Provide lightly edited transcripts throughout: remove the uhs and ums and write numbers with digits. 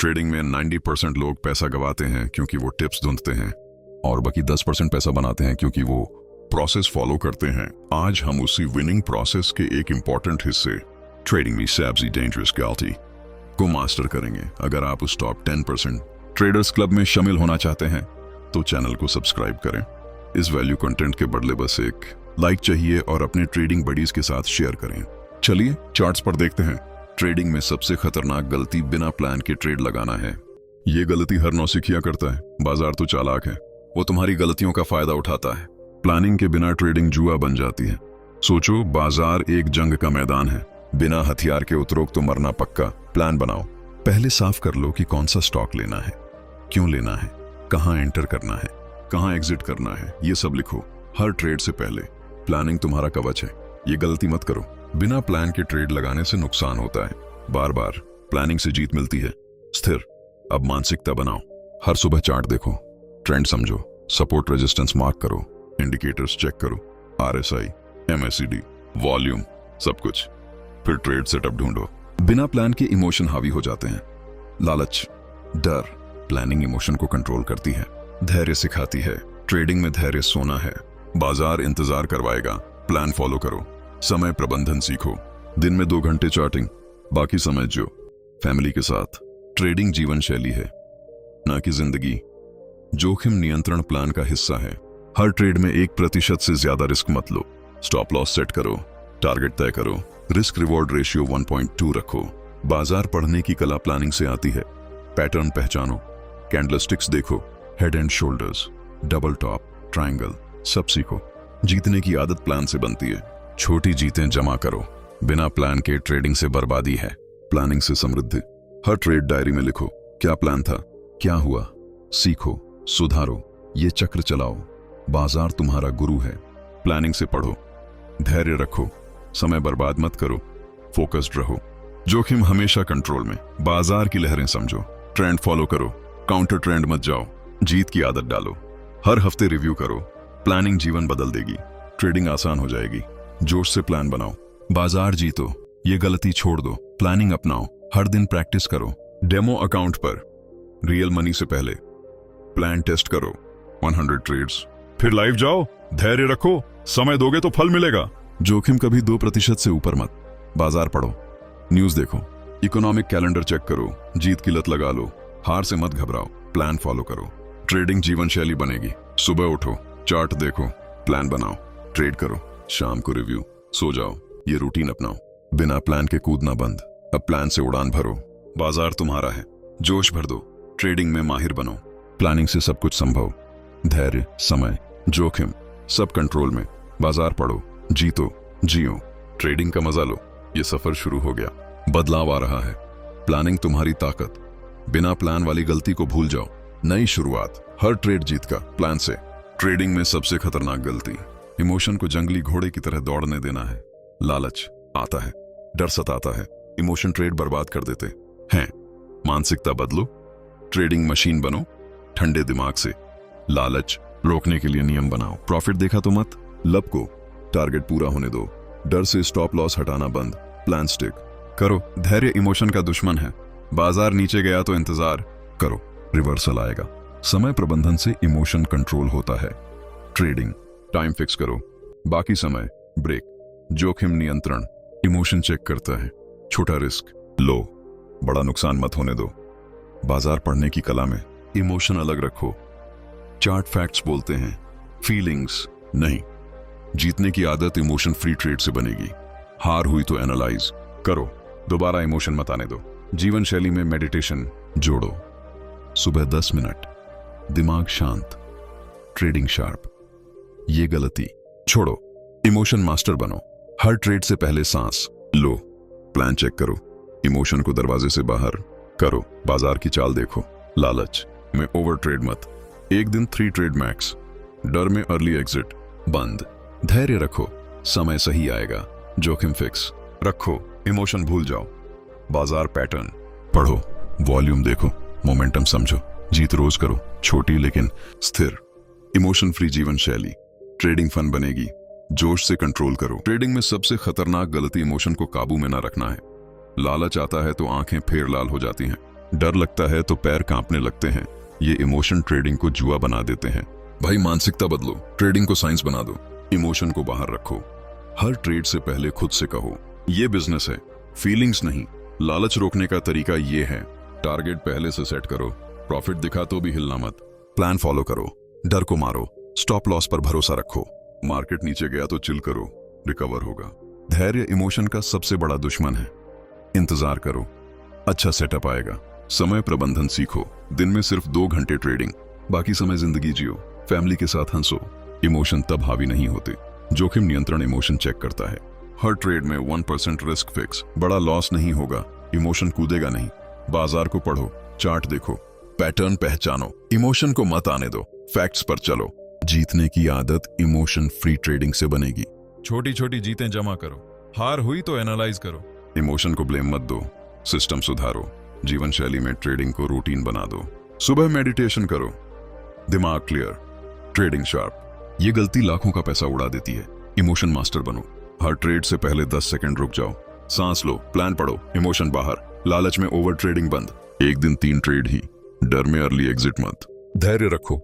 Trading में 90% लोग पैसा गवाते हैं क्योंकि वो टिप्स ढूंढते हैं और बाकी 10% पैसा बनाते हैं क्योंकि वो प्रोसेस फॉलो करते हैं। आज हम उसी विनिंग प्रोसेस के एक इंपॉर्टेंट हिस्से, ट्रेडिंग में सबसे डेंजरस गलती को मास्टर करेंगे। अगर आप उस टॉप 10% ट्रेडर्स क्लब में शामिल होना चाहते हैं तो चैनल को सब्सक्राइब करें। इस वैल्यू कंटेंट के बदले बस एक लाइक चाहिए और अपने ट्रेडिंग बडीज के साथ शेयर करें। चलिए चार्ट्स पर देखते हैं। ट्रेडिंग में सबसे खतरनाक गलती बिना प्लान के ट्रेड लगाना है। ये गलती हर नौसिखिया करता है। बाजार तो चालाक है, वो तुम्हारी गलतियों का फायदा उठाता है। प्लानिंग के बिना ट्रेडिंग जुआ बन जाती है। सोचो बाजार एक जंग का मैदान है, बिना हथियार के उतरो तो मरना पक्का। प्लान बनाओ, पहले साफ कर लो कि कौन सा स्टॉक लेना है, क्यों लेना है, कहां एंटर करना है, कहां एग्जिट करना है, ये सब लिखो। हर ट्रेड से पहले प्लानिंग तुम्हारा कवच है, ये गलती मत करो। बिना प्लान के ट्रेड लगाने से नुकसान होता है, बार बार प्लानिंग से जीत मिलती है। स्थिर अब मानसिकता बनाओ। हर सुबह चार्ट देखो, ट्रेंड समझो, सपोर्ट रेजिस्टेंस मार्क करो, इंडिकेटर्स चेक करो, RSI, MACD, वॉल्यूम, सब कुछ। फिर ट्रेड सेटअप ढूंढो। बिना प्लान के इमोशन हावी हो जाते हैं। लालच, डर, प्लानिंग इमोशन को कंट्रोल करती है। धैर्य सिखाती है। ट्रेडिंग में धैर्य सोना है। बाजार इंतजार करवाएगा, प्लान फॉलो करो। समय प्रबंधन सीखो, दिन में 2 घंटे चार्टिंग, बाकी समय जो फैमिली के साथ। ट्रेडिंग जीवन शैली है, ना कि जिंदगी। जोखिम नियंत्रण प्लान का हिस्सा है। हर ट्रेड में 1% से ज्यादा रिस्क मत लो। स्टॉप लॉस सेट करो, टारगेट तय करो, रिस्क रिवॉर्ड रेशियो 1.2 रखो। बाजार पढ़ने की कला प्लानिंग से आती है। पैटर्न पहचानो, कैंडलस्टिक्स देखो, head and shoulders, double top, triangle, सब सीखो। जीतने की आदत प्लान से बनती है। छोटी जीतें जमा करो। बिना प्लान के ट्रेडिंग से बर्बादी है, प्लानिंग से समृद्धि। हर ट्रेड डायरी में लिखो, क्या प्लान था, क्या हुआ, सीखो, सुधारो, ये चक्र चलाओ। बाजार तुम्हारा गुरु है, प्लानिंग से पढ़ो। धैर्य रखो, समय बर्बाद मत करो, फोकस्ड रहो। जोखिम हमेशा कंट्रोल में। बाजार की लहरें समझो, ट्रेंड फॉलो करो, काउंटर ट्रेंड मत जाओ। जीत की आदत डालो, हर हफ्ते रिव्यू करो। प्लानिंग जीवन बदल देगी, ट्रेडिंग आसान हो जाएगी। जोश से प्लान बनाओ, बाजार जीतो, ये गलती छोड़ दो। प्लानिंग अपनाओ, हर दिन प्रैक्टिस करो। डेमो अकाउंट पर रियल मनी से पहले प्लान टेस्ट करो, 100 ट्रेड्स, फिर लाइव जाओ। धैर्य रखो, समय दोगे तो फल मिलेगा। जोखिम कभी 2% से ऊपर मत। बाजार पढ़ो, न्यूज देखो, इकोनॉमिक कैलेंडर चेक करो। जीत की लत लगा लो, हार से मत घबराओ, प्लान फॉलो करो। ट्रेडिंग जीवन शैली बनेगी। सुबह उठो, चार्ट देखो, प्लान बनाओ, ट्रेड करो, शाम को रिव्यू, सो जाओ। ये रूटीन अपनाओ। बिना प्लान के कूदना बंद, अब प्लान से उड़ान भरो। बाजार तुम्हारा है, जोश भर दो। ट्रेडिंग में माहिर बनो। प्लानिंग से सब कुछ संभव। धैर्य, समय, जोखिम सब कंट्रोल में। बाजार पढ़ो, जीतो, जियो, ट्रेडिंग का मजा लो। ये सफर शुरू हो गया, बदलाव आ रहा है। प्लानिंग तुम्हारी ताकत। बिना प्लान वाली गलती को भूल जाओ। नई शुरुआत, हर ट्रेड जीत का प्लान से। ट्रेडिंग में सबसे खतरनाक गलती, इमोशन को जंगली घोड़े की तरह दौड़ने देना है। लालच आता है, डर सताता है, इमोशन ट्रेड बर्बाद कर देते हैं। मानसिकता बदलो, ट्रेडिंग मशीन बनो, ठंडे दिमाग से। लालच रोकने के लिए नियम बनाओ। प्रॉफिट देखा तो मत, लब को टारगेट पूरा होने दो। डर से स्टॉप लॉस हटाना बंद, प्लान स्टिक करो। धैर्य इमोशन का दुश्मन है। बाजार नीचे गया तो इंतजार करो, रिवर्सल आएगा। समय प्रबंधन से इमोशन कंट्रोल होता है। ट्रेडिंग टाइम फिक्स करो, बाकी समय ब्रेक। जोखिम नियंत्रण इमोशन चेक करता है। छोटा रिस्क लो, बड़ा नुकसान मत होने दो। बाजार पढ़ने की कला में इमोशन अलग रखो। चार्ट फैक्ट्स बोलते हैं, फीलिंग्स नहीं। जीतने की आदत इमोशन फ्री ट्रेड से बनेगी। हार हुई तो एनालाइज करो, दोबारा इमोशन मत आने दो। जीवन शैली में मेडिटेशन जोड़ो। सुबह 10 मिनट, दिमाग शांत, ट्रेडिंग शार्प। ये गलती छोड़ो, इमोशन मास्टर बनो। हर ट्रेड से पहले सांस लो, प्लान चेक करो, इमोशन को दरवाजे से बाहर करो। बाजार की चाल देखो। लालच में ओवर ट्रेड मत। एक दिन 3 ट्रेड मैक्स, डर में अर्ली एग्जिट बंद। धैर्य रखो, समय सही आएगा। जोखिम फिक्स रखो, इमोशन भूल जाओ। बाजार पैटर्न पढ़ो, वॉल्यूम देखो, मोमेंटम समझो। जीत रोज करो, छोटी लेकिन स्थिर। इमोशन फ्री जीवन शैली, ट्रेडिंग फन बनेगी। जोश से कंट्रोल करो। ट्रेडिंग में सबसे खतरनाक गलती इमोशन को काबू में ना रखना है। लालच आता है तो आंखें फेर लाल हो जाती हैं, डर लगता है तो पैर कांपने लगते हैं। ये इमोशन ट्रेडिंग को जुआ बना देते हैं। भाई मानसिकता बदलो, ट्रेडिंग को साइंस बना दो, इमोशन को बाहर रखो। हर ट्रेड से पहले खुद से कहो, ये बिजनेस है, फीलिंग्स नहीं। लालच रोकने का तरीका ये है, टारगेट पहले से सेट करो, प्रॉफिट दिखा तो भी हिलना मत। प्लान फॉलो करो, डर को मारो, स्टॉप लॉस पर भरोसा रखो। मार्केट नीचे गया तो चिल करो, रिकवर होगा। धैर्य इमोशन का सबसे बड़ा दुश्मन है। इंतजार करो, अच्छा सेटअप आएगा। समय प्रबंधन सीखो, दिन में सिर्फ 2 घंटे ट्रेडिंग, बाकी समय जिंदगी जियो, फैमिली के साथ हंसो। इमोशन तब हावी नहीं होते। जोखिम नियंत्रण इमोशन चेक करता है। हर ट्रेड में 1% रिस्क फिक्स, बड़ा लॉस नहीं होगा, इमोशन कूदेगा नहीं। बाजार को पढ़ो, चार्ट देखो, पैटर्न पहचानो, इमोशन को मत आने दो, फैक्ट्स पर चलो। जीतने की आदत इमोशन फ्री ट्रेडिंग से बनेगी। छोटी छोटी जीतें जमा करो, हार हुई तो एनालाइज करो। इमोशन को ब्लेम मत दो, सिस्टम सुधारो। जीवन शैली में ट्रेडिंग को रूटीन बना दो। सुबह मेडिटेशन करो, दिमाग क्लियर, ट्रेडिंग शार्प। ये गलती लाखों का पैसा उड़ा देती है। इमोशन मास्टर बनो। हर ट्रेड से पहले 10 सेकंड रुक जाओ, सांस लो, प्लान पढ़ो, इमोशन बाहर। लालच में ओवर ट्रेडिंग बंद। एक दिन 3 ट्रेड ही, डर में अर्ली एग्जिट मत। धैर्य रखो,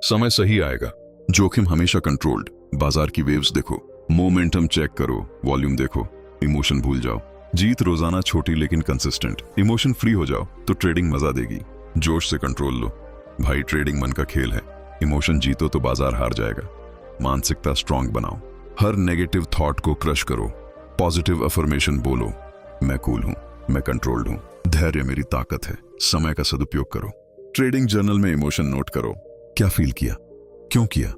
समय सही आएगा। जोखिम हमेशा कंट्रोल्ड। बाजार की वेव्स देखो, मोमेंटम चेक करो, वॉल्यूम देखो, इमोशन भूल जाओ। जीत रोजाना छोटी लेकिन कंसिस्टेंट। इमोशन फ्री हो जाओ तो ट्रेडिंग मजा देगी। जोश से कंट्रोल लो। भाई ट्रेडिंग मन का खेल है, इमोशन जीतो तो बाजार हार जाएगा। मानसिकता स्ट्रांग बनाओ। हर नेगेटिव थॉट को क्रश करो। पॉजिटिव अफर्मेशन बोलो, मैं कूल हूं, मैं कंट्रोल्ड हूं, धैर्य मेरी ताकत है। समय का सदुपयोग करो। ट्रेडिंग जर्नल में इमोशन नोट करो, क्या फील किया, क्यों किया,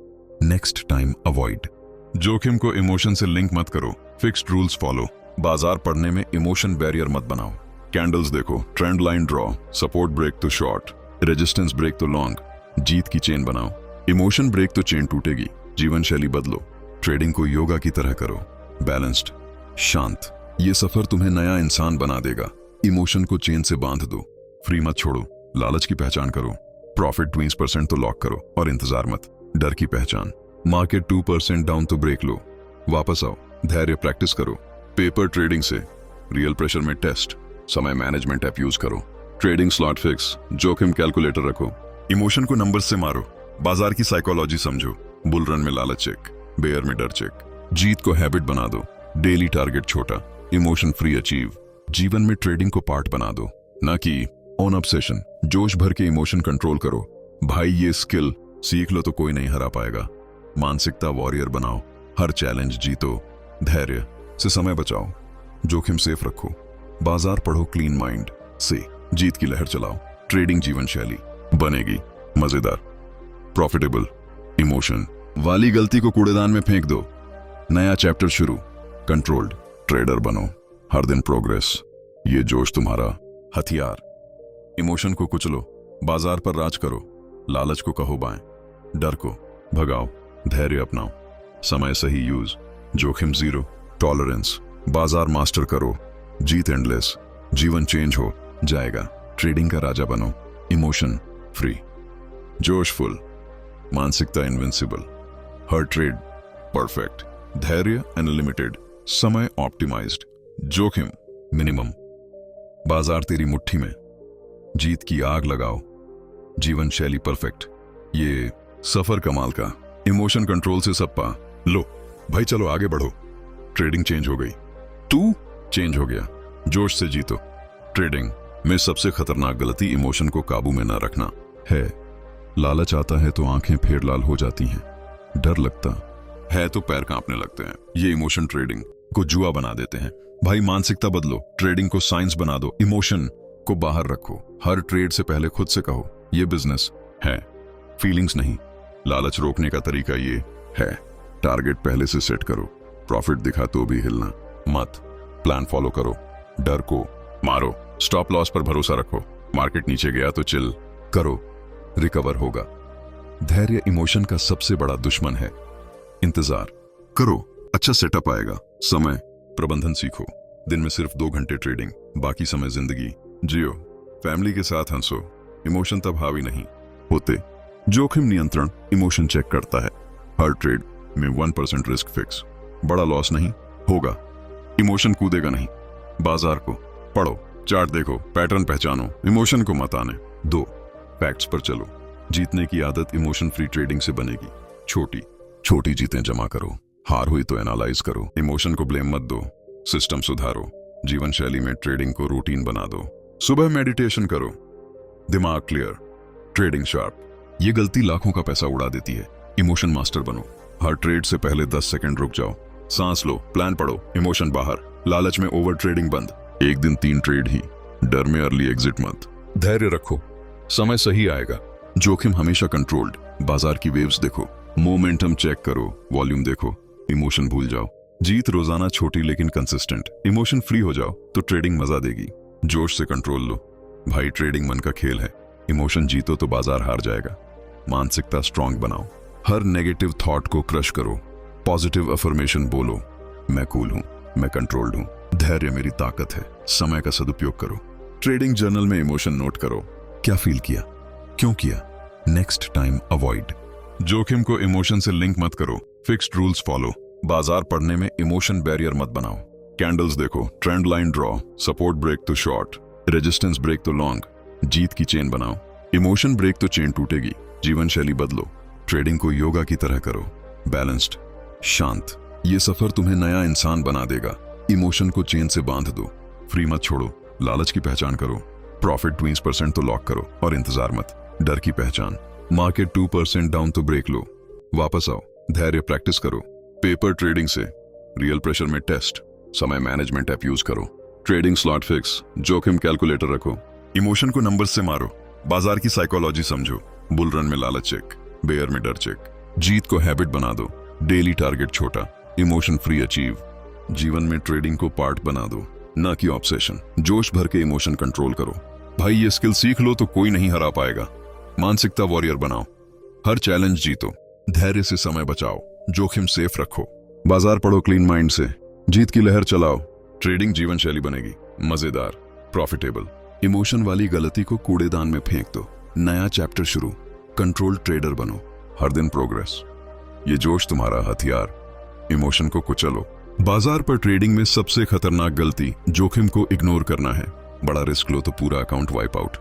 नेक्स्ट टाइम अवॉइड। जोखिम को इमोशन से लिंक मत करो, फिक्स्ड रूल्स फॉलो। बाजार पढ़ने में इमोशन बैरियर मत बनाओ। कैंडल्स देखो, trend line draw, support break तो शॉर्ट, रेजिस्टेंस ब्रेक तो लॉन्ग। जीत की चेन बनाओ, इमोशन ब्रेक तो चेन टूटेगी। जीवन शैली बदलो, ट्रेडिंग को योगा की तरह करो, बैलेंस्ड, शांत। ये सफर तुम्हें नया इंसान बना देगा। इमोशन को चेन से बांध दो, फ्री मत छोड़ो। लालच की पहचान करो, प्रॉफिट 20% तो लॉक करो और इंतजार मत। डर की पहचान, मार्केट 2% डाउन तो ब्रेक लो, वापस आओ। धैर्य प्रैक्टिस करो। पेपर ट्रेडिंग से रियल प्रेशर में टेस्ट। समय मैनेजमेंट ऐप यूज करो। ट्रेडिंग स्लॉट फिक्स, जोखिम कैलकुलेटर रखो। इमोशन को नंबर से मारो, बाजार की साइकोलॉजी समझो। बुल रन में लालच चेक, बेयर में डर चेक। जीत को हैबिट बना दो, डेली टारगेट छोटा, इमोशन फ्री अचीव। जीवन में ट्रेडिंग को पार्ट बना दो, ना कि ऑन ऑब्सेशन। जोश भर के इमोशन कंट्रोल करो। भाई ये स्किल सीख लो तो कोई नहीं हरा पाएगा। मानसिकता वॉरियर बनाओ, हर चैलेंज जीतो। धैर्य से समय बचाओ, जोखिम सेफ रखो। बाजार पढ़ो क्लीन माइंड से, जीत की लहर चलाओ। ट्रेडिंग जीवन शैली बनेगी मजेदार, प्रॉफिटेबल। इमोशन वाली गलती को कूड़ेदान में फेंक दो, नया चैप्टर शुरू। कंट्रोल्ड ट्रेडर बनो, हर दिन प्रोग्रेस। ये जोश तुम्हारा हथियार। इमोशन को कुचलो, बाजार पर राज करो। लालच को कहो बाएं, डर को भगाओ, धैर्य अपनाओ। समय सही यूज, जोखिम जीरो, टॉलरेंस। बाजार मास्टर करो, जीत एंडलेस। जीवन चेंज हो जाएगा। ट्रेडिंग का राजा बनो, इमोशन फ्री, जोशफुल, मानसिकता इनविंसिबल। हर ट्रेड परफेक्ट, धैर्य अनलिमिटेड, समय ऑप्टिमाइज्ड, जोखिम मिनिमम। बाजार तेरी मुट्ठी में, जीत की आग लगाओ। जीवन शैली परफेक्ट, ये सफर कमाल का। इमोशन कंट्रोल से सब पा लो। भाई चलो आगे बढ़ो। ट्रेडिंग चेंज हो गई, तू चेंज हो गया। जोश से जीतो। ट्रेडिंग में सबसे खतरनाक गलती इमोशन को काबू में न रखना है। लालच आता है तो आंखें फेर लाल हो जाती हैं, डर लगता है तो पैर कांपने लगते हैं। ये इमोशन ट्रेडिंग को जुआ बना देते हैं। भाई मानसिकता बदलो, ट्रेडिंग को साइंस बना दो, इमोशन को बाहर रखो। हर ट्रेड से पहले खुद से कहो, ये बिजनेस है, फीलिंग्स नहीं। लालच रोकने का तरीका ये है, टारगेट पहले से सेट करो, प्रॉफिट दिखा तो भी हिलना मत। प्लान फॉलो करो, डर को मारो, स्टॉप लॉस पर भरोसा रखो। मार्केट नीचे गया तो चिल करो, रिकवर होगा। धैर्य इमोशन का सबसे बड़ा दुश्मन है। इंतजार करो, अच्छा सेटअप आएगा। समय प्रबंधन सीखो, दिन में सिर्फ 2 घंटे ट्रेडिंग, बाकी समय जिंदगी जियो, फैमिली के साथ हंसो। इमोशन तब हावी नहीं होते। जोखिम नियंत्रण इमोशन चेक करता है। हर ट्रेड में 1% रिस्क फिक्स, बड़ा लॉस नहीं होगा, इमोशन कूदेगा नहीं। बाजार को पढ़ो, चार्ट देखो, पैटर्न पहचानो, इमोशन को मत आने दो। फैक्ट्स पर चलो, जीतने की आदत इमोशन फ्री ट्रेडिंग से बनेगी। छोटी छोटी जीतें जमा करो, हार हुई तो एनालाइज करो, इमोशन को ब्लेम मत दो, सिस्टम सुधारो, जीवन शैली में ट्रेडिंग को रूटीन बना दो। सुबह मेडिटेशन करो, दिमाग क्लियर, ट्रेडिंग शार्प। ये गलती लाखों का पैसा उड़ा देती है। इमोशन मास्टर बनो, हर ट्रेड से पहले 10 सेकंड रुक जाओ, सांस लो, प्लान पढ़ो, इमोशन बाहर, लालच में ओवर ट्रेडिंग बंद। एक दिन 3 ट्रेड ही, डर में अर्ली एग्जिट मत। धैर्य रखो, समय सही आएगा। जोखिम हमेशा कंट्रोल्ड। बाजार की वेव्स देखो, मोमेंटम चेक करो, वॉल्यूम देखो, इमोशन भूल जाओ। जीत रोजाना छोटी लेकिन कंसिस्टेंट। इमोशन फ्री हो जाओ तो ट्रेडिंग मजा देगी। जोश से कंट्रोल लो, भाई ट्रेडिंग मन का खेल है। इमोशन जीतो तो बाजार हार जाएगा। मानसिकता स्ट्रांग बनाओ, हर नेगेटिव थॉट को क्रश करो, पॉजिटिव अफर्मेशन बोलो, मैं कूल हूं, मैं कंट्रोल्ड हूं, धैर्य मेरी ताकत है। समय का सदुपयोग करो। ट्रेडिंग जर्नल में इमोशन नोट करो, क्या फील किया, क्यों किया, नेक्स्ट टाइम अवॉइड। जोखिम को इमोशन से लिंक मत करो, फिक्स्ड रूल्स फॉलो। बाजार पढ़ने में इमोशन बैरियर मत बनाओ। कैंडल्स देखो, trend line draw, support break तो शॉर्ट, रेजिस्टेंस ब्रेक तो लॉन्ग। जीत की चेन बनाओ, इमोशन ब्रेक तो चेन टूटेगी। जीवन शैली बदलो, ट्रेडिंग को योगा की तरह करो, बैलेंस्ड, शांत। ये सफर तुम्हें नया इंसान बना देगा। इमोशन को चेन से बांध दो, फ्री मत छोड़ो, लालच की पहचान करो, प्रॉफिट 20% तो लॉक करो और इंतजार मत। डर की पहचान, मार्केट 2% डाउन तो ब्रेक लो, वापस आओ, धैर्य प्रैक्टिस करो। पेपर ट्रेडिंग से रियल प्रेशर में टेस्ट, समय मैनेजमेंट ऐप यूज करो, ट्रेडिंग स्लॉट फिक्स, जोखिम कैलकुलेटर रखो। इमोशन को नंबर से मारो, बाजार की साइकोलॉजी समझो, बुल रन में लालच चेक, बेयर में डर चेक। जीत को हैबिट बना दो, डेली टारगेट छोटा, इमोशन फ्री अचीव। जीवन में ट्रेडिंग को पार्ट बना दो, ना कि ऑब्सेशन। जोश भर के इमोशन कंट्रोल करो। भाई ये स्किल सीख लो तो कोई नहीं हरा पाएगा। मानसिकता वॉरियर बनाओ, हर चैलेंज जीतो, धैर्य से समय बचाओ, जोखिम सेफ रखो। बाजार पढ़ो क्लीन माइंड से, जीत की लहर चलाओ। ट्रेडिंग जीवन शैली बनेगी, मजेदार, प्रॉफिटेबल। इमोशन वाली गलती को कूड़ेदान में फेंक दो, नया चैप्टर शुरू, कंट्रोल ट्रेडर बनो, हर दिन प्रोग्रेस। ये जोश तुम्हारा हथियार, इमोशन को कुचलो। बाजार पर ट्रेडिंग में सबसे खतरनाक गलती जोखिम को इग्नोर करना है। बड़ा रिस्क लो तो पूरा अकाउंट वाइप आउट।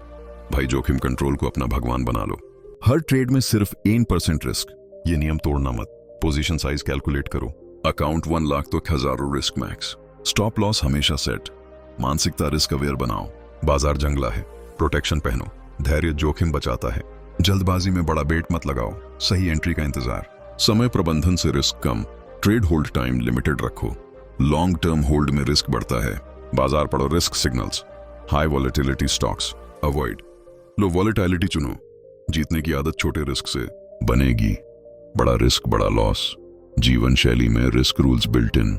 भाई जोखिम कंट्रोल को अपना भगवान बना लो। हर ट्रेड में सिर्फ 1% रिस्क, ये नियम तोड़ना मत। पोजीशन साइज कैलकुलेट करो, अकाउंट 1 लाख तो हजारों रिस्क मैक्स। स्टॉप लॉस हमेशा सेट। मानसिकता रिस्क अवेयर बनाओ, बाजार जंगला है, प्रोटेक्शन पहनो, धैर्य जोखिम बचाता है। जल्दबाजी में बड़ा बेट मत लगाओ, सही एंट्री का इंतजार। समय प्रबंधन से रिस्क कम, ट्रेड होल्ड टाइम लिमिटेड रखो, लॉन्ग टर्म होल्ड में रिस्क बढ़ता है। बाजार पढ़ो risk signals, high volatility stocks avoid. Low volatility चुनो, जीतने की आदत छोटे रिस्क से बनेगी। बड़ा रिस्क बड़ा लॉस। जीवन शैली में risk rules built in,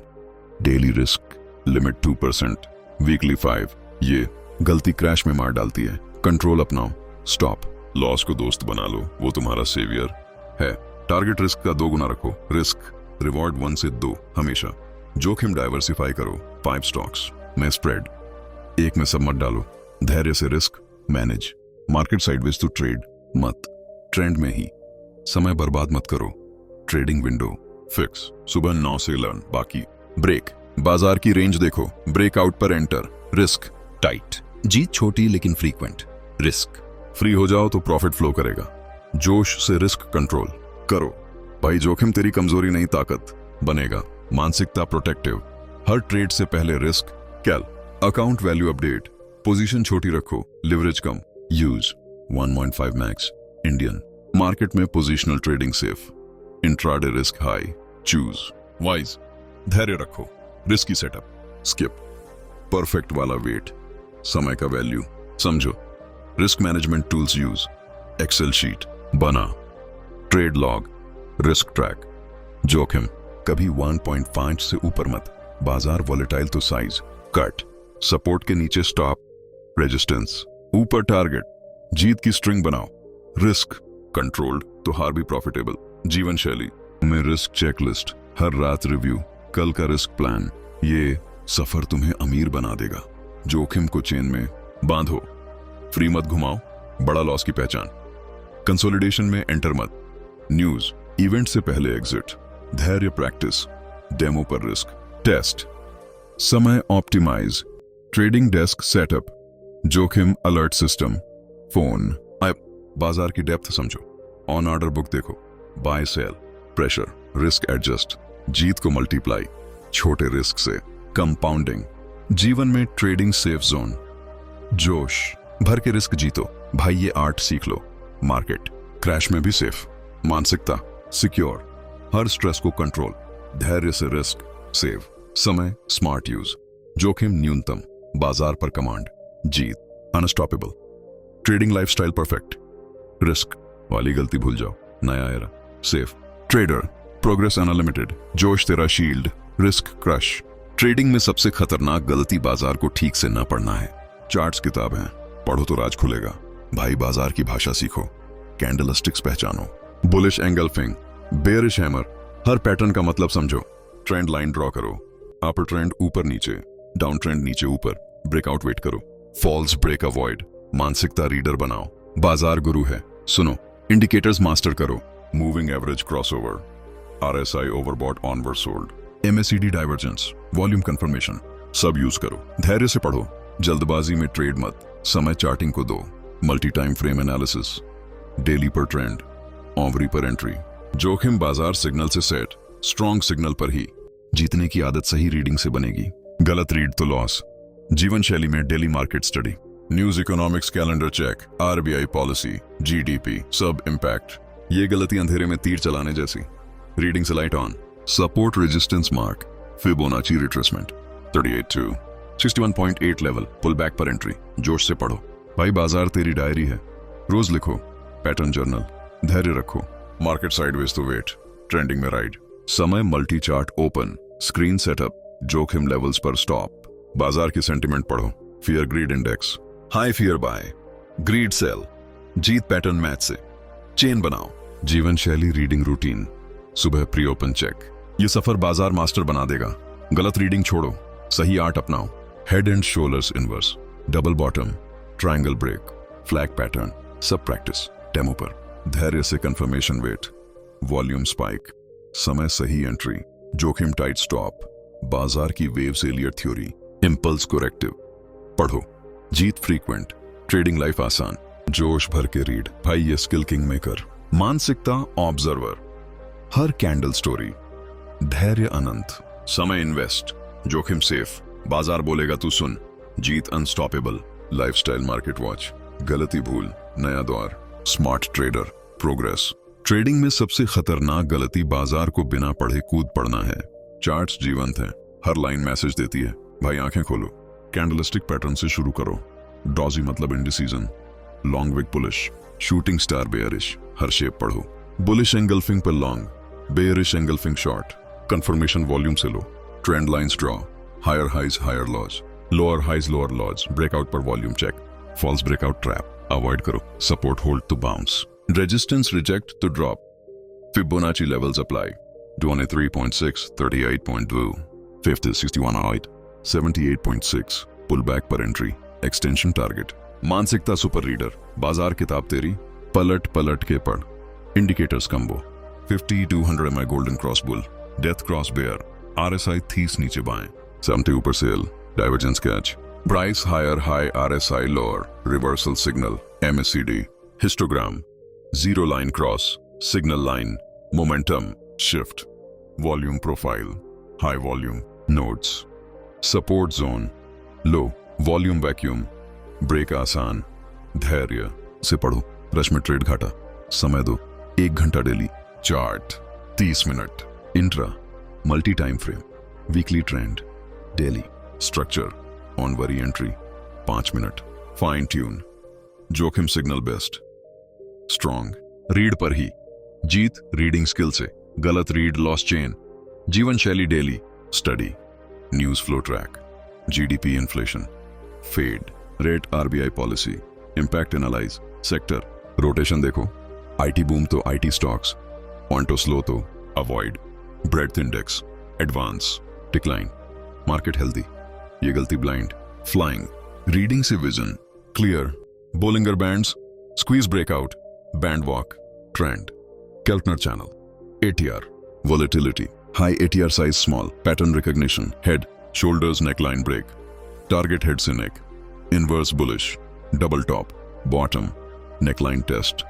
daily risk limit 2%, weekly 5। ये गलती क्रैश में मार डालती है। कंट्रोल अपनाओ, स्टॉप लॉस को दोस्त बना लो, वो तुम्हारा सेवियर है। टारगेट रिस्क का 2 गुना रखो, रिस्क रिवॉर्ड 1 से 2 हमेशा। जोखिम डाइवर्सिफाई करो, 5 स्टॉक्स में स्प्रेड, एक में सब मत डालो। धैर्य से रिस्क मैनेज, मार्केट साइडवेज तो ट्रेड मत, ट्रेंड में ही। समय बर्बाद मत करो, ट्रेडिंग विंडो फिक्स, सुबह 9 से लर्न, बाकी ब्रेक। बाजार की रेंज देखो, ब्रेकआउट पर एंटर, रिस्क टाइट। जीत छोटी लेकिन फ्रीक्वेंट, रिस्क फ्री हो जाओ तो प्रॉफिट फ्लो करेगा। जोश से रिस्क कंट्रोल करो, भाई जोखिम तेरी कमजोरी नहीं ताकत बनेगा। मानसिकता प्रोटेक्टिव, हर ट्रेड से पहले risk calc, account value update, position छोटी रखो, लिवरेज कम, यूज 1.5 मैक्स। इंडियन मार्केट में positional trading safe, intraday risk high, choose wise. धैर्य रखो, रिस्की सेटअप स्किप, परफेक्ट वाला वेट, समय का वैल्यू समझो। Risk management tools use, Excel sheet बना, ट्रेड लॉग, रिस्क ट्रैक। जोखिम कभी 1.5 से ऊपर मत, बाजार वॉलेटाइल तो साइज कट, सपोर्ट के नीचे स्टॉप, रेजिस्टेंस ऊपर टारगेट। जीत की स्ट्रिंग बनाओ, रिस्क कंट्रोल्ड तो हार भी प्रॉफिटेबल। जीवन शैली में रिस्क चेकलिस्ट, हर रात रिव्यू, कल का रिस्क प्लान। ये सफर तुम्हें अमीर बना देगा। जोखिम को चेन में बांधो, फ्री मत घुमाओ, बड़ा लॉस की पहचान। कंसोलिडेशन में एंटर मत, न्यूज इवेंट से पहले एग्जिट। धैर्य प्रैक्टिस, डेमो पर रिस्क टेस्ट। समय ऑप्टिमाइज, ट्रेडिंग डेस्क सेटअप, जोखिम अलर्ट सिस्टम, फोन ऐप, बाजार की डेप्थ समझो, ऑन ऑर्डर बुक देखो, buy sell, pressure, risk adjust, जीत को मल्टीप्लाई, छोटे रिस्क से कंपाउंडिंग, जीवन में ट्रेडिंग सेफ जोन, जोश भर के रिस्क जीतो भाई, ये आर्ट सीख लो, मार्केट क्रैश में भी सेफ, मानसिकता सिक्योर, हर स्ट्रेस को कंट्रोल, धैर्य से रिस्क सेव, समय स्मार्ट यूज, जोखिम न्यूनतम, बाजार पर कमांड, जीत unstoppable, trading lifestyle perfect, risk वाली गलती भूल जाओ, नया era safe, trader progress unlimited, जोश तेरा शील्ड, रिस्क क्रश। ट्रेडिंग में सबसे खतरनाक गलती बाजार को ठीक से न पढ़ना है। चार्ट्स किताब है, पढ़ो तो राज खुलेगा भाई, बाजार की भाषा सीखो, कैंडलस्टिक्स पहचानो, बुलिश एंगल्फिंग, बेयरिश हैमर, हर पैटर्न का मतलब समझो, ट्रेंड लाइन ड्रॉ करो, अपर ट्रेंड ऊपर नीचे, डाउन ट्रेंड नीचे ऊपर, ब्रेकआउट वेट करो, फॉल्स ब्रेक अवॉइड, मानसिकता रीडर बनाओ, बाजार गुरु है सुनो, इंडिकेटर्स मास्टर करो, moving average crossover, RSI overbought onward sold, MACD divergence, volume confirmation, सब यूज करो, धैर्य से पढ़ो, जल्दबाजी में ट्रेड मत, समय चार्टिंग को दो, multi time frame analysis, daily पर ट्रेंड, ओवरी पर एंट्री, जोखिम बाजार सिग्नल से सेट, स्ट्रॉन्ग सिग्नल पर ही, जीतने की आदत सही रीडिंग से बनेगी, गलत रीड तो लॉस, जीवन शैली में daily market study, news economics calendar check, RBI policy, GDP सब इंपैक्ट, ये गलती अंधेरे में तीर चलाने जैसी, रीडिंग से light on, support resistance mark, Fibonacci retracement 38 to 61.8 level, pull back पर एंट्री, जोश से पढ़ो भाई, बाजार तेरी डायरी है, रोज लिखो, पैटर्न जर्नल, धैर्य रखो, मार्केट साइडवेज तो वेट, ट्रेंडिंग में राइड, समय multi chart open, screen setup, जोखिम लेवल्स पर स्टॉप, बाजार की सेंटिमेंट पढ़ो, fear greed index, high fear buy, greed sell, जीत पैटर्न मैच से, चेन बनाओ, जीवन शैली रीडिंग रूटीन, सुबह प्री ओपन चेक, ये सफर बाजार मास्टर बना देगा, गलत रीडिंग छोड़ो, सही आर्ट अपनाओ, head and shoulders inverse, double bottom, triangle break, flag pattern, सब प्रैक्टिस, डेमो पर, धैर्य से कंफर्मेशन वेट, वॉल्यूम स्पाइक, समय सही एंट्री, जोखिम टाइट स्टॉप, बाजार की वेव सेलियर थ्योरी, इंपल्स कोरेक्टिव, पढ़ो, जीत फ्रीक्वेंट, ट्रेडिंग लाइफ आसान, जोश भर के रीड भाई, ये स्किल किंग मेकर, मानसिकता ऑब्जर्वर, हर कैंडल स्टोरी, धैर्य अनंत, समय इन्वेस्ट, जोखिम सेफ, बाजार बोलेगा तू सुन, जीत अनस्टॉपेबल, लाइफस्टाइल मार्केट वॉच, गलती भूल, नया दौर, स्मार्ट ट्रेडर, प्रोग्रेस। ट्रेडिंग में सबसे खतरनाक गलती बाजार को बिना पढ़े कूद पड़ना है। चार्ट्स जीवंत हैं, हर लाइन मैसेज देती है, भाई आंखें खोलो, कैंडलस्टिक पैटर्न से शुरू करो, डॉजी मतलब indecision, long wick bullish, shooting star bearish, हर शेप पढ़ो, बुलिश एंगल्फिंग पर long, bearish engulfing short, confirmation volume से लो, trend lines draw, higher highs higher lows, lower highs lower lows, breakout पर volume check, false breakout trap avoid करो, support hold to bounce, resistance reject to drop, Fibonacci levels apply, 23.6, 38.2, 50, 61.8, 78.6, pull back पर entry, extension target, मानसिकता super reader, बाजार किताब तेरी, पलट पलट के पढ़, indicators combo, 50, 200 MI golden cross bull, death cross bear, RSI 30 नीचे बाएं, 70 ऊपर sell, divergence catch, price higher high, RSI lower, reversal signal, MACD, histogram, zero line cross, signal line, momentum shift, volume profile, high volume nodes, support zone, low volume vacuum, break आसान, धैर्य से पढ़ो, rush में trade घाटा, समय दो 1 घंटा daily, chart 30 minute, intra multi time frame, weekly trend, daily structure, on worry entry 5 minute, fine tune, जोखिम सिग्नल बेस्ट, स्ट्रॉन्ग रीड पर ही, जीत रीडिंग स्किल से, गलत रीड लॉस चेन, जीवन शैली daily study, news flow track, GDP inflation, fed rate, RBI policy, impact analyse, sector rotation देखो, IT boom तो IT stocks, onto slow तो avoid, breadth index advance, decline, market healthy, ये गलती blind, flying reading से vision clear, Bollinger bands, squeeze breakout, band walk, trend, Keltner channel, ATR volatility, high ATR size small, pattern recognition, head shoulders neckline break, target head से neck, inverse bullish, double top, bottom, neckline test,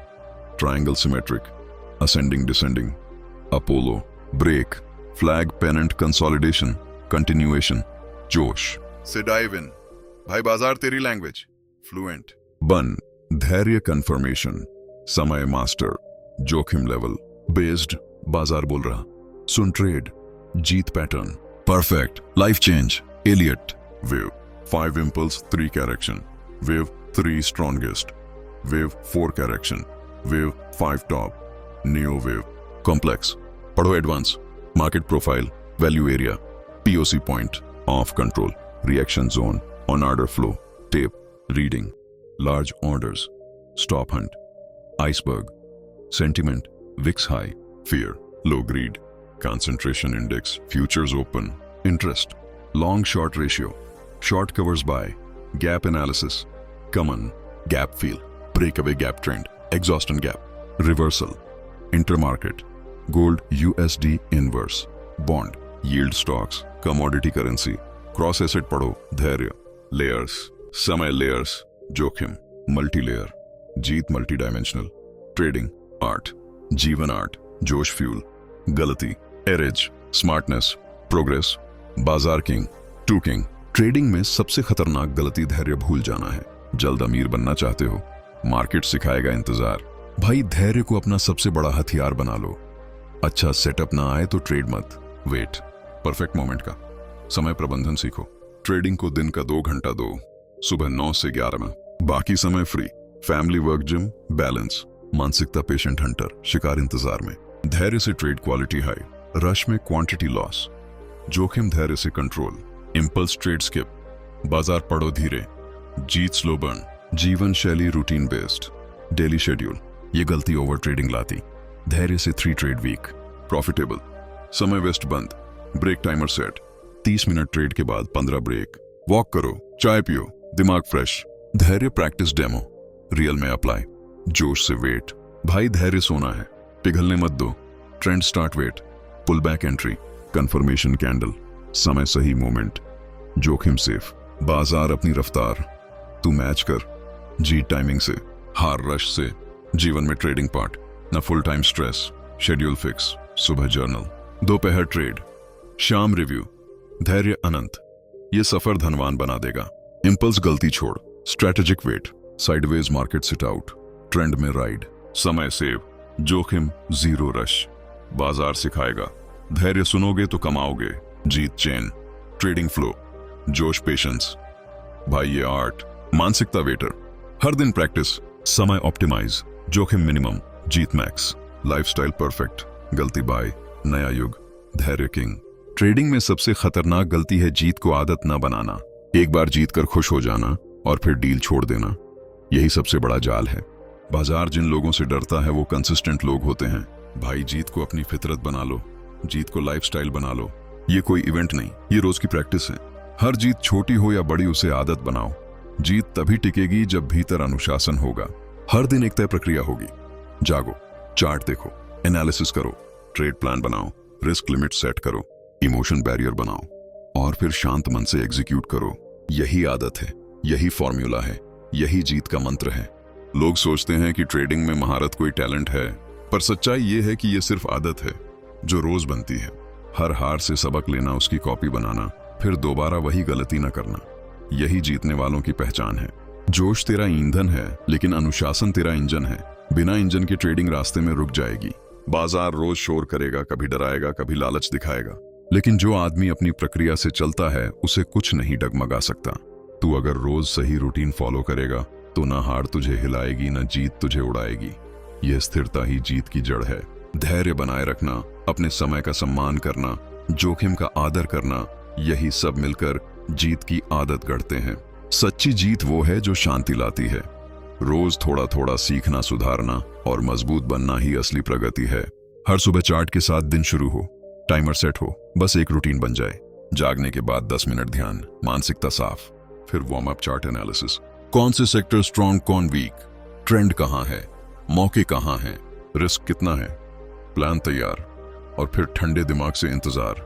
triangle symmetric, ascending descending, Apollo, break, flag pennant consolidation, continuation, जोश से dive in, भाई बाजार तेरी language, fluent, बन, धैर्य confirmation, समय master, जोखिम लेवल, बेस्ड, बाजार बोल रहा, सुन ट्रेड, जीत pattern, perfect, life change, Elliott, wave, 5 impulse 3 correction, wave 3 strongest, wave 4 correction, wave 5 top, neo wave, complex, पढ़ो advance, market profile, value area, POC point, off control, reaction zone, on order flow, tape, reading, large orders, stop hunt, iceberg, sentiment, VIX high, fear, low greed, concentration index, futures open, interest, long short ratio, short covers buy, gap analysis, common, gap fill, breakaway gap trend, exhaustion gap, reversal, intermarket, gold USD inverse, bond, yield stocks, commodity currency, cross asset पढ़ो, धैर्य, layers, समय layers, जोखिम, multi layer, जीत multi dimensional, trading, art, जीवन art, जोश fuel, गलती, errage, smartness, progress, बाजार king, to king. Trading में सबसे खतरनाक गलती धैर्य भूल जाना है। जल्द अमीर बनना चाहते हो, मार्केट सिखाएगा इंतजार। भाई धैर्य को अपना सबसे बड़ा हथियार बना लो। अच्छा सेटअप ना आए तो ट्रेड मत, वेट, परफेक्ट मोमेंट का समय प्रबंधन सीखो। ट्रेडिंग को दिन का 2 घंटा दो, सुबह 9 से 11 में, बाकी समय free, family work gym balance, मानसिकता पेशेंट हंटर, शिकार इंतजार में। धैर्य से ट्रेड क्वालिटी हाई, रश में क्वांटिटी लॉस, जोखिम धैर्य से कंट्रोल, इंपल्स ट्रेड स्किप, बाजार पढ़ो धीरे, जीत स्लो बर्न, जीवन शैली रूटीन बेस्ड, डेली शेड्यूल। ये गलती ओवर ट्रेडिंग लाती। धैर्य से 3 ट्रेड वीक, प्रॉफिटेबल, समय वेस्ट बंद, break timer set, 30 minute trade के बाद 15 ब्रेक, वॉक करो, चाय पियो, दिमाग फ्रेश। धैर्य प्रैक्टिस डेमो, रियल में अप्लाई, जोश से वेट। भाई धैर्य सोना है, पिघलने मत दो, trend start wait, pull back entry, confirmation candle, समय सही मोमेंट, जोखिम सेफ, बाजार अपनी रफ्तार, तू मैच कर, जीत टाइमिंग से, हार रश से। जीवन में ट्रेडिंग पार्ट, न full time stress, schedule fix, सुबह जर्नल, दोपहर ट्रेड, शाम रिव्यू, धैर्य अनंत। ये सफर धनवान बना देगा। इंपल्स गलती छोड़, strategic wait, sideways market sit out, trend में राइड, समय सेव, जोखिम जीरो रश, बाजार सिखाएगा। धैर्य सुनोगे तो कमाओगे, जीत चेन, ट्रेडिंग फ्लो, जोश पेशेंस। भाई ये आर्ट, मानसिकता वेटर, हर दिन प्रैक्टिस, समय ऑप्टिमाइज, जोखिम मिनिमम, जीत मैक्स, लाइफस्टाइल परफेक्ट, गलती बाय, नया युग, धैर्य किंग। ट्रेडिंग में सबसे खतरनाक गलती है जीत को आदत न बनाना। एक बार जीत कर खुश हो जाना और फिर डील छोड़ देना, यही सबसे बड़ा जाल है। बाजार जिन लोगों से डरता है वो कंसिस्टेंट लोग होते हैं। भाई जीत को अपनी फितरत बना लो, जीत को लाइफस्टाइल बना लो। ये कोई इवेंट नहीं, ये रोज की प्रैक्टिस है। हर जीत छोटी हो या बड़ी उसे आदत बनाओ। जीत तभी टिकेगी जब भीतर अनुशासन होगा। हर दिन एक तय प्रक्रिया होगी। जागो, चार्ट देखो, एनालिसिस करो, ट्रेड प्लान बनाओ, रिस्क लिमिट सेट करो, इमोशन बैरियर बनाओ और फिर शांत मन से एग्जीक्यूट करो। यही आदत है, यही फॉर्मूला है, यही जीत का मंत्र है। लोग सोचते हैं कि ट्रेडिंग में महारत कोई टैलेंट है, पर सच्चाई ये है कि ये सिर्फ आदत है जो रोज बनती है। हर हार से सबक लेना, उसकी कॉपी बनाना, फिर दोबारा वही गलती न करना, यही जीतने वालों की पहचान है। जोश तेरा ईंधन है, लेकिन अनुशासन तेरा इंजन है। बिना इंजन के ट्रेडिंग रास्ते में रुक जाएगी। बाजार रोज शोर करेगा, कभी डराएगा, कभी लालच दिखाएगा, लेकिन जो आदमी अपनी प्रक्रिया से चलता है उसे कुछ नहीं डगमगा सकता। तू अगर रोज सही रूटीन फॉलो करेगा तो ना हार तुझे हिलाएगी, ना जीत तुझे उड़ाएगी। यह स्थिरता ही जीत की जड़ है। धैर्य बनाए रखना, अपने समय का सम्मान करना, जोखिम का आदर करना, यही सब मिलकर जीत की आदत गढ़ते हैं। सच्ची जीत वो है जो शांति लाती है। रोज थोड़ा थोड़ा सीखना, सुधारना और मजबूत बनना ही असली प्रगति है। हर सुबह चार्ट के साथ दिन शुरू हो, टाइमर सेट हो, बस एक रूटीन बन जाए। जागने के बाद 10 मिनट ध्यान, मानसिकता साफ, फिर वार्म अप चार्ट एनालिसिस। कौन से सेक्टर स्ट्रॉन्ग, कौन वीक, ट्रेंड कहां है, मौके कहां हैं, रिस्क कितना है, प्लान तैयार और फिर ठंडे दिमाग से इंतजार।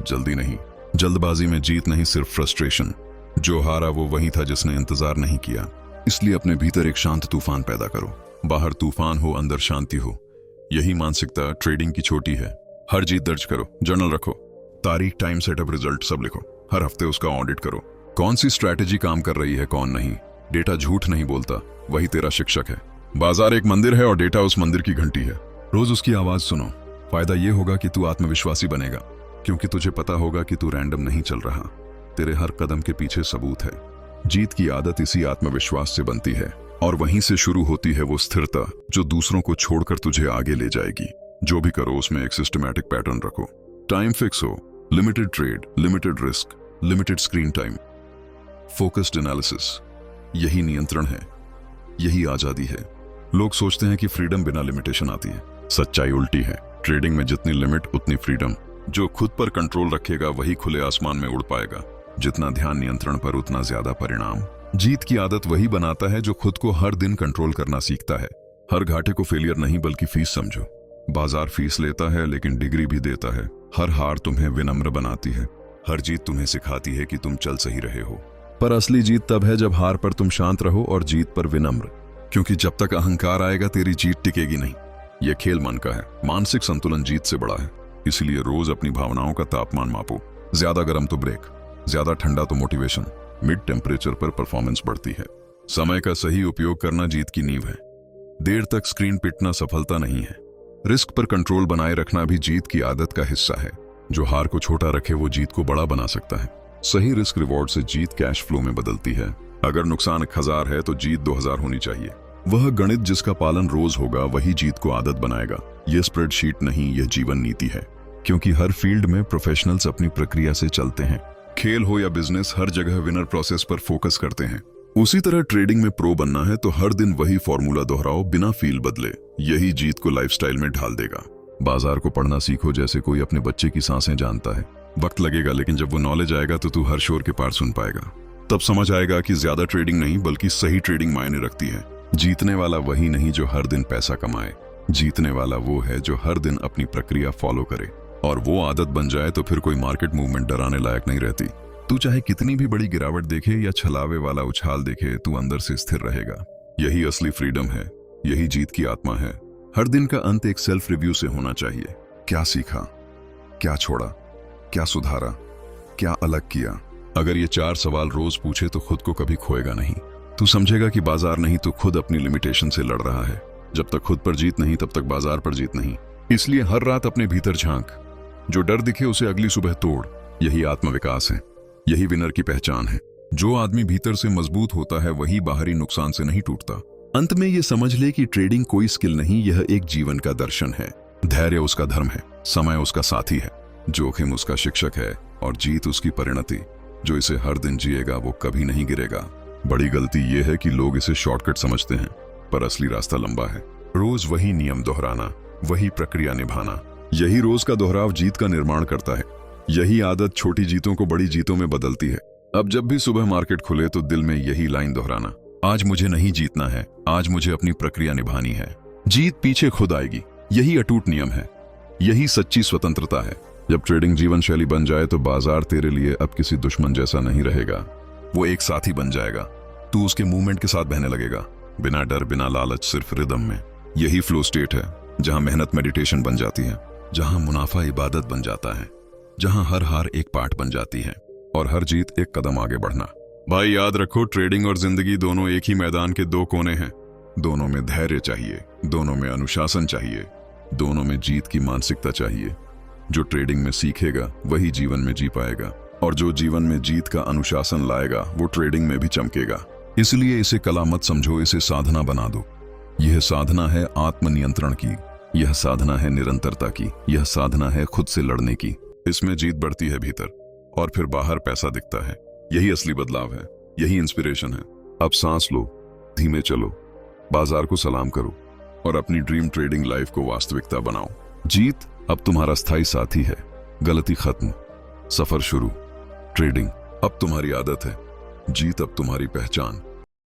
जल्दी नहीं, जल्दबाजी में जीत नहीं, सिर्फ फ्रस्ट्रेशन। जो हारा वो वही था जिसने इंतजार नहीं किया। इसलिए अपने भीतर एक शांत तूफान पैदा करो। बाहर तूफान हो, अंदर शांति हो। यही मानसिकता ट्रेडिंग की छोटी है। हर जीत दर्ज करो, जर्नल रखो, तारीख, टाइम, सेटअप, रिजल्ट सब लिखो। हर हफ्ते उसका ऑडिट करो। कौन सी स्ट्रैटेजी काम कर रही है, कौन नहीं। डेटा झूठ नहीं बोलता, वही तेरा शिक्षक है। बाजार एक मंदिर है और डेटा उस मंदिर की घंटी है। रोज उसकी आवाज सुनो। फायदा यह होगा कि तू आत्मविश्वासी बनेगा, क्योंकि तुझे पता होगा कि तू रैंडम नहीं चल रहा। तेरे हर कदम के पीछे सबूत है। जीत की आदत इसी आत्मविश्वास से बनती है, और वहीं से शुरू होती है वो स्थिरता जो दूसरों को छोड़कर तुझे आगे ले जाएगी। जो भी करो उसमें एक सिस्टमैटिक पैटर्न रखो। टाइम फिक्स हो, limited trade, limited risk, limited screen time, focused analysis. यही नियंत्रण है, यही आजादी है। लोग सोचते हैं कि फ्रीडम बिना लिमिटेशन आती है। सच्चाई उल्टी है। ट्रेडिंग में जितनी लिमिट उतनी फ्रीडम। जो खुद पर कंट्रोल रखेगा वही खुले आसमान में उड़ पाएगा। जितना ध्यान नियंत्रण पर उतना ज्यादा परिणाम। जीत की आदत वही बनाता है जो खुद को हर दिन कंट्रोल करना सीखता है। हर घाटे को फेलियर नहीं बल्कि फीस समझो। बाजार फीस लेता है लेकिन डिग्री भी देता है। हर हार तुम्हें विनम्र बनाती है। हर जीत तुम्हें सिखाती है कि तुम चल सही रहे हो। पर असली जीत तब है जब हार पर तुम शांत रहो और जीत पर विनम्र। क्योंकि जब तक अहंकार आएगा तेरी जीत टिकेगी नहीं। यह खेल मन का है। मानसिक संतुलन जीत से बड़ा है। इसलिए रोज अपनी भावनाओं का तापमान मापो। ज्यादा गर्म तो ब्रेक, ज्यादा ठंडा तो मोटिवेशन। मिड टेम्परेचर पर परफॉर्मेंस बढ़ती है। समय का सही उपयोग करना जीत की नींव है। देर तक स्क्रीन पिटना सफलता नहीं है। रिस्क पर कंट्रोल बनाए रखना भी जीत की आदत का हिस्सा है। जो हार को छोटा रखे वो जीत को बड़ा बना सकता है। सही रिस्क रिवॉर्ड से जीत कैश फ्लो में बदलती है। अगर नुकसान 1000 है तो जीत 2000 होनी चाहिए। वह गणित जिसका पालन रोज होगा वही जीत को आदत बनाएगा। यह स्प्रेडशीट नहीं, यह जीवन नीति है। क्योंकि हर फील्ड में प्रोफेशनल्स अपनी प्रक्रिया से चलते हैं। खेल हो या बिजनेस, हर जगह विनर प्रोसेस पर फोकस करते हैं। उसी तरह ट्रेडिंग में प्रो बनना है तो हर दिन वही फॉर्मूला दोहराओ, बिना फील बदले। यही जीत को लाइफस्टाइल में ढाल देगा। बाजार को पढ़ना सीखो जैसे कोई अपने बच्चे की सांसें जानता है। वक्त लगेगा लेकिन जब वो नॉलेज आएगा तो तू हर शोर के पार सुन पाएगा। तब समझ आएगा कि ज्यादा ट्रेडिंग नहीं बल्कि सही ट्रेडिंग मायने रखती है। जीतने वाला वही नहीं जो हर दिन पैसा कमाए। जीतने वाला वो है जो हर दिन अपनी प्रक्रिया फॉलो करे। और वो आदत बन जाए तो फिर कोई मार्केट मूवमेंट डराने लायक नहीं रहती। तू चाहे कितनी भी बड़ी गिरावट देखे या छलावे वाला उछाल देखे, तू अंदर से स्थिर रहेगा। यही असली फ्रीडम है। यही जीत की आत्मा है। हर दिन का अंत एक सेल्फ रिव्यू से होना चाहिए। क्या सीखा, क्या छोड़ा, क्या सुधारा, क्या अलग किया। अगर ये 4 सवाल रोज पूछे तो खुद को कभी खोएगा नहीं। तू समझेगा कि बाजार नहीं तो खुद अपनी लिमिटेशन से लड़ रहा है। जब तक खुद पर जीत नहीं तब तक बाजार पर जीत नहीं। इसलिए हर रात अपने भीतर झांक। जो डर दिखे उसे अगली सुबह तोड़। यही आत्मविकास है। यही विनर की पहचान है। जो आदमी भीतर से मजबूत होता है वही बाहरी नुकसान से नहीं टूटता। अंत में ये समझ ले कि ट्रेडिंग कोई स्किल नहीं, यह एक जीवन का दर्शन है। धैर्य उसका धर्म है, समय उसका साथी है, जोखिम उसका शिक्षक है और जीत उसकी परिणति। जो इसे हर दिन जिएगा वो कभी नहीं गिरेगा। बड़ी गलती यह है कि लोग इसे शॉर्टकट समझते हैं, पर असली रास्ता लंबा है। रोज वही नियम दोहराना, वही प्रक्रिया निभाना, यही रोज का दोहराव जीत का निर्माण करता है। यही आदत छोटी जीतों को बड़ी जीतों में बदलती है। अब जब भी सुबह मार्केट खुले तो दिल में यही लाइन दोहराना, आज मुझे नहीं जीतना है, आज मुझे अपनी प्रक्रिया निभानी है। जीत पीछे खुद आएगी। यही अटूट नियम है। यही सच्ची स्वतंत्रता है। जब ट्रेडिंग जीवन शैली बन जाए तो बाजार तेरे लिए अब किसी दुश्मन जैसा नहीं रहेगा। वो एक साथी बन जाएगा। तू उसके मूवमेंट के साथ बहने लगेगा, बिना डर, बिना लालच, सिर्फ रिदम में। यही फ्लो स्टेट है जहां मेहनत मेडिटेशन बन जाती है, जहां मुनाफा इबादत बन जाता है, जहां हर हार एक पाठ बन जाती है और हर जीत एक कदम आगे बढ़ना। भाई याद रखो, ट्रेडिंग और जिंदगी दोनों एक ही मैदान के 2 कोने हैं। दोनों में धैर्य चाहिए, दोनों में अनुशासन चाहिए, दोनों में जीत की मानसिकता चाहिए। जो ट्रेडिंग में सीखेगा वही जीवन में जी पाएगा, और जो जीवन में जीत का अनुशासन लाएगा वो ट्रेडिंग में भी चमकेगा। इसलिए इसे कला मत समझो, इसे साधना बना दो। यह साधना है आत्मनियंत्रण की, यह साधना है निरंतरता की, यह साधना है खुद से लड़ने की। इसमें जीत बढ़ती है भीतर और फिर बाहर पैसा दिखता है। यही असली बदलाव है, यही इंस्पिरेशन है। अब सांस लो, धीमे चलो, बाजार को सलाम करो और अपनी ड्रीम ट्रेडिंग लाइफ को वास्तविकता बनाओ। जीत अब तुम्हारा स्थायी साथी है, गलती खत्म, सफर शुरू। ट्रेडिंग अब तुम्हारी आदत है, जीत अब तुम्हारी पहचान।